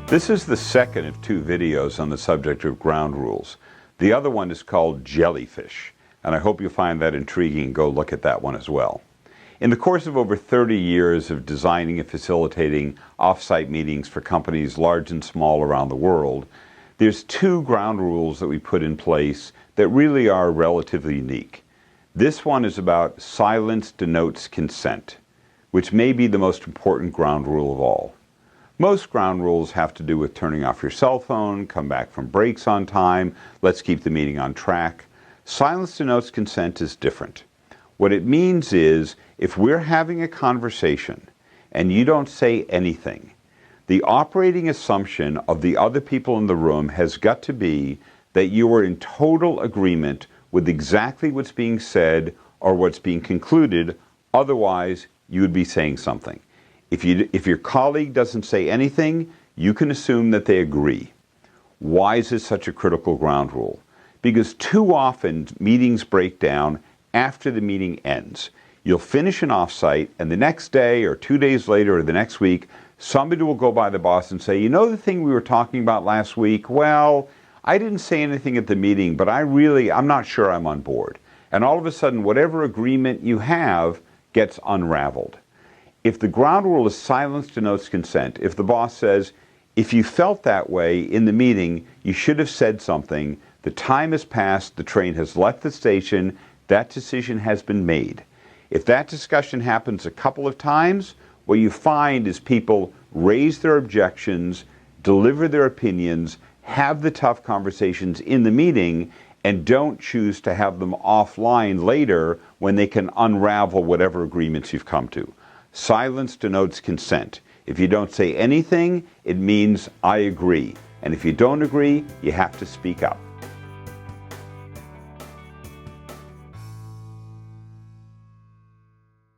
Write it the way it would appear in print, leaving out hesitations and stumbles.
This is the second of two videos on the subject of ground rules. The other one is called Jellyfish, and I hope you find that intriguing and go look at that one as well. In the course of over 30 years of designing and facilitating off-site meetings for companies large and small around the world, there's two ground rules that we put in place that really are relatively unique. This one is about silence denotes consent, which may be the most important ground rule of all. Most ground rules have to do with turning off your cell phone, come back from breaks on time, let's keep the meeting on track. Silence denotes consent is different. What it means is, if we're having a conversation and you don't say anything, the operating assumption of the other people in the room has got to be that you are in total agreement with exactly what's being said or what's being concluded. Otherwise, you would be saying something. If your colleague doesn't say anything, you can assume that they agree. Why is this such a critical ground rule? Because too often meetings break down after the meeting ends. You'll finish an offsite, and the next day or 2 days later or the next week, somebody will go by the boss and say, you know the thing we were talking about last week? Well, I didn't say anything at the meeting, but I'm not sure I'm on board. And all of a sudden, whatever agreement you have gets unraveled. If the ground rule is silence denotes consent, if the boss says, if you felt that way in the meeting, you should have said something, the time has passed, the train has left the station, that decision has been made. If that discussion happens a couple of times, what you find is people raise their objections, deliver their opinions, have the tough conversations in the meeting, and don't choose to have them offline later when they can unravel whatever agreements you've come to. Silence denotes consent. If you don't say anything, it means I agree. And if you don't agree, you have to speak up.